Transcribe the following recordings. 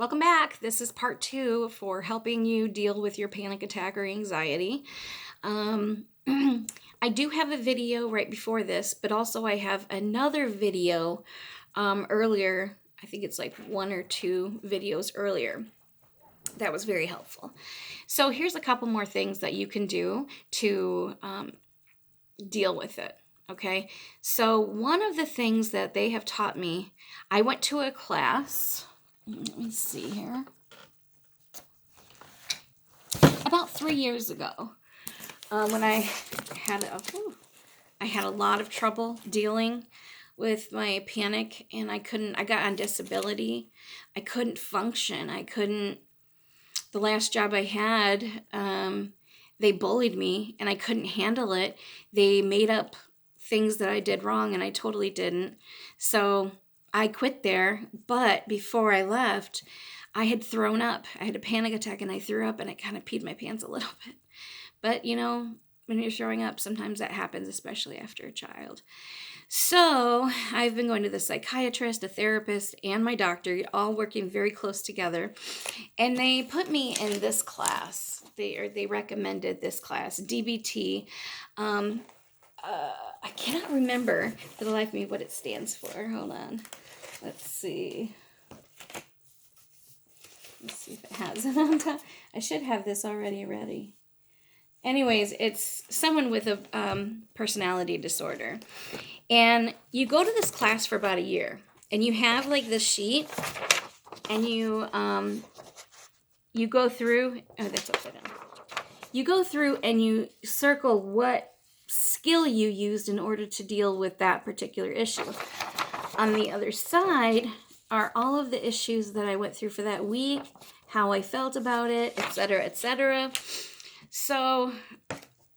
Welcome back. This is part 2 for helping you deal with your panic attack or anxiety. Um, I do have a video right before this, but also I have another video earlier. I think it's like 1 or 2 videos earlier. That was very helpful. So here's a couple more things that you can do to deal with it. Okay, so one of the things that they have taught me, I went to a class. Let me see here. About 3 years ago, when I had a lot of trouble dealing with my panic, and I got on disability. I couldn't function. The last job I had, they bullied me and I couldn't handle it. They made up things that I did wrong and I totally didn't. So I quit there, but before I left, I had thrown up. I had a panic attack and I threw up and it kind of peed my pants a little bit. But when you're throwing up, sometimes that happens, especially after a child. So I've been going to the psychiatrist, a therapist, and my doctor, all working very close together. And they put me in this class. They recommended this class, DBT. I cannot remember for the life of me what it stands for. Hold on. Let's see. Let's see if it has it on top. I should have this already ready. Anyways, it's someone with a personality disorder. And you go to this class for about a year. And you have like this sheet. And you go through. Oh, that's upside down. You go through and you circle what skill you used in order to deal with that particular issue. On the other side are all of the issues that I went through for that week, how I felt about it, etc., etc. So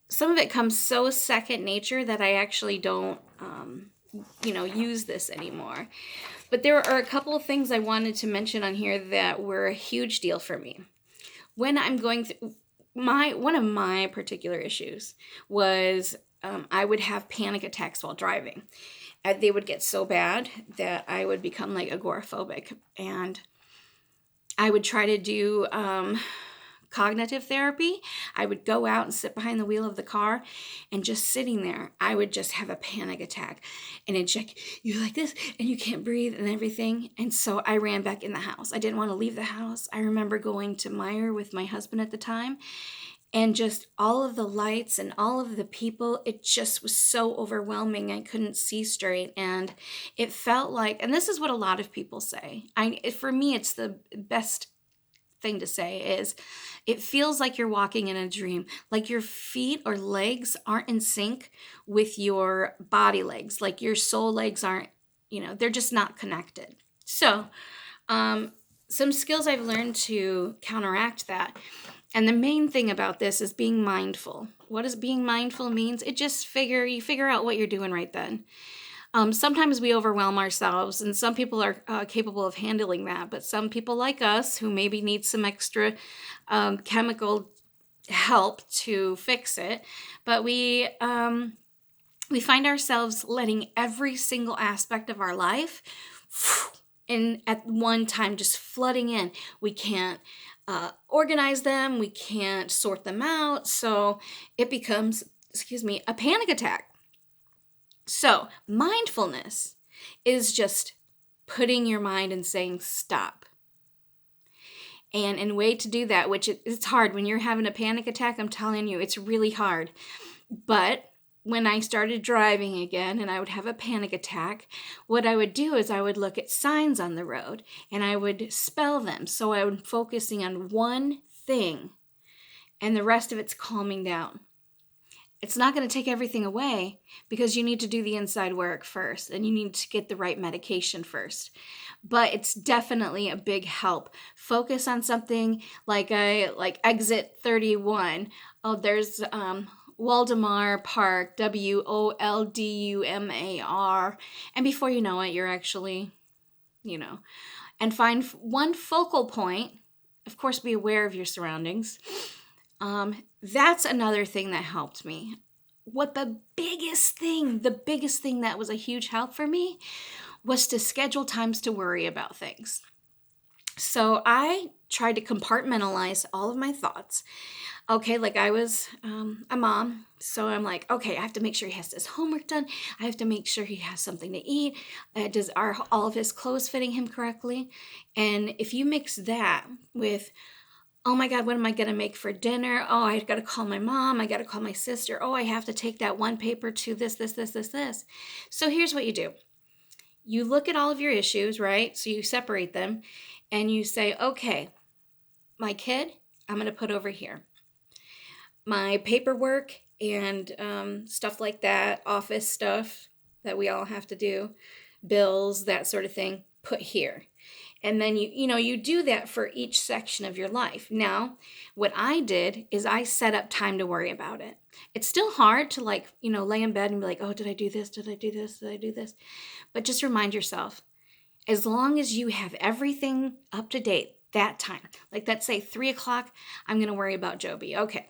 some of it comes so second nature that I actually don't, use this anymore. But there are a couple of things I wanted to mention on here that were a huge deal for me. When I'm going through one of my particular issues was I would have panic attacks while driving. They would get so bad that I would become like agoraphobic, and I would try to do cognitive therapy. I would go out and sit behind the wheel of the car, and just sitting there, I would just have a panic attack. And it's like, you're like this, and you can't breathe and everything. And so I ran back in the house. I didn't want to leave the house. I remember going to Meijer with my husband at the time, and just all of the lights and all of the people, it just was so overwhelming. I couldn't see straight. And it felt like, and this is what a lot of people say. For me, it's the best thing to say is it feels like you're walking in a dream, like your feet or legs aren't in sync with your body legs, like your soul legs aren't, they're just not connected. So some skills I've learned to counteract that. And the main thing about this is being mindful. What does being mindful means? It just you figure out what you're doing right then. Sometimes we overwhelm ourselves, and some people are capable of handling that, but some people like us who maybe need some extra chemical help to fix it, but we find ourselves letting every single aspect of our life at one time just flooding in. We can't organize them, we can't sort them out, so it becomes, a panic attack. So mindfulness is just putting your mind and saying stop. And a way to do that, which it's hard when you're having a panic attack, I'm telling you, it's really hard. But when I started driving again and I would have a panic attack, what I would do is I would look at signs on the road and I would spell them. So I was focusing on one thing and the rest of it's calming down. It's not going to take everything away because you need to do the inside work first and you need to get the right medication first. But it's definitely a big help. Focus on something like exit 31. Oh, there's Waldemar Park, Woldumar. And before you know it, you're actually, and find one focal point. Of course, be aware of your surroundings. That's another thing that helped me. The biggest thing that was a huge help for me was to schedule times to worry about things. So I tried to compartmentalize all of my thoughts. Okay, like I was a mom, so I'm like, okay, I have to make sure he has his homework done. I have to make sure he has something to eat. Are all of his clothes fitting him correctly? And if you mix that with, oh my God, what am I going to make for dinner? Oh, I got to call my mom. I got to call my sister. Oh, I have to take that one paper to this. So here's what you do. You look at all of your issues, right? So you separate them and you say, okay, my kid, I'm going to put over here. My paperwork and stuff like that, office stuff that we all have to do, bills, that sort of thing, put here. And then you do that for each section of your life. Now, what I did is I set up time to worry about it. It's still hard to lay in bed and be like, oh, did I do this? Did I do this? Did I do this? But just remind yourself, as long as you have everything up to date that time, like let's say 3:00, I'm going to worry about Joby. Okay.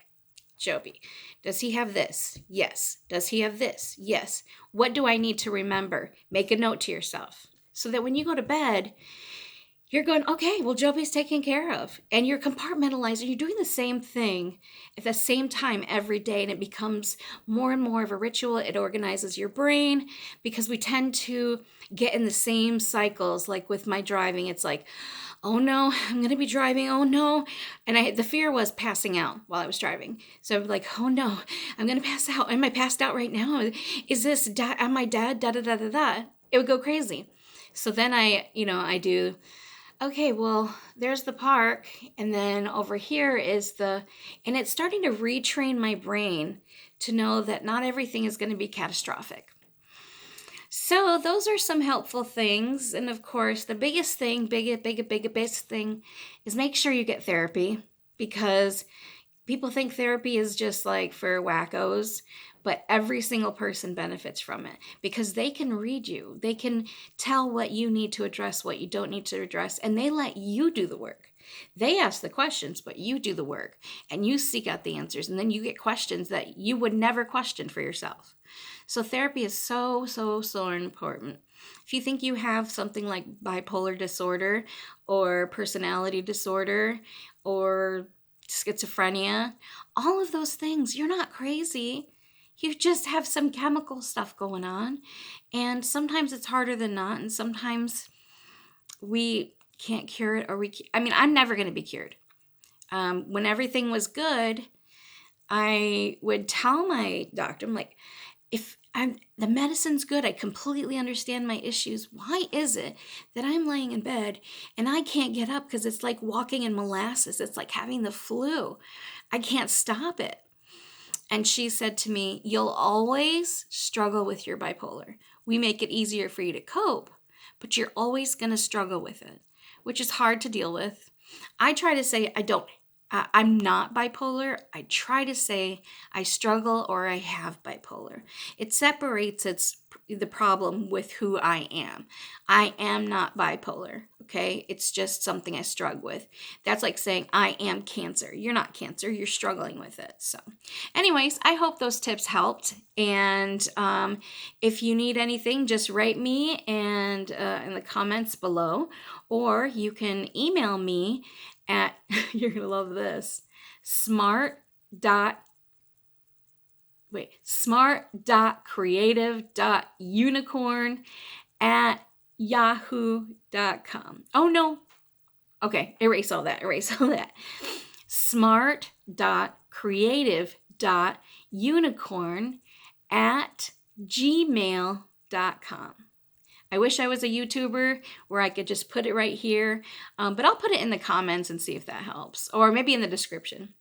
Joby, does he have this? Yes. Does he have this? Yes. What do I need to remember? Make a note to yourself so that when you go to bed, you're going, okay, well, Joby's taken care of. And you're compartmentalizing. You're doing the same thing at the same time every day. And it becomes more and more of a ritual. It organizes your brain because we tend to get in the same cycles. Like with my driving, it's like, oh no, I'm going to be driving. Oh no. And the fear was passing out while I was driving. So I'm like, oh no, I'm going to pass out. Am I passed out right now? Is this, am I dead? Da, da, da, da, da. It would go crazy. So then I do, okay, well, there's the park. And then over here is and it's starting to retrain my brain to know that not everything is going to be catastrophic. So those are some helpful things. And of course, the biggest thing, biggest thing is make sure you get therapy, because people think therapy is just like for wackos, but every single person benefits from it because they can read you. They can tell what you need to address, what you don't need to address, and they let you do the work. They ask the questions, but you do the work and you seek out the answers, and then you get questions that you would never question for yourself. So therapy is so important. If you think you have something like bipolar disorder or personality disorder or schizophrenia, all of those things, you're not crazy. You just have some chemical stuff going on. And sometimes it's harder than not. And sometimes we can't cure it, I'm never going to be cured. When everything was good, I would tell my doctor, I'm like, if the medicine's good, I completely understand my issues. Why is it that I'm laying in bed and I can't get up because it's like walking in molasses? It's like having the flu. I can't stop it. And she said to me, you'll always struggle with your bipolar. We make it easier for you to cope, but you're always going to struggle with it, which is hard to deal with. I try to say I'm not bipolar. I try to say I struggle or I have bipolar. It separates the problem with who I am. I am not bipolar, okay? It's just something I struggle with. That's like saying I am cancer. You're not cancer. You're struggling with it. So anyways, I hope those tips helped. And if you need anything, just write me and in the comments below, or you can email me at, you're going to love this, smart.creative.unicorn@yahoo.com. Oh no. Okay, erase all that. smart.creative.unicorn@gmail.com. I wish I was a YouTuber where I could just put it right here, but I'll put it in the comments and see if that helps, or maybe in the description.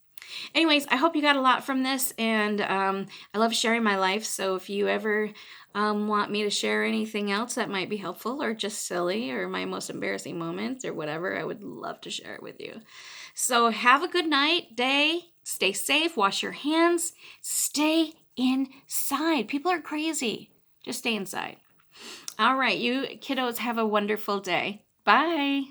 Anyways, I hope you got a lot from this, and I love sharing my life, so if you ever want me to share anything else that might be helpful or just silly or my most embarrassing moments or whatever, I would love to share it with you. So have a good night, day, stay safe, wash your hands, stay inside. People are crazy. Just stay inside. All right, you kiddos have a wonderful day. Bye.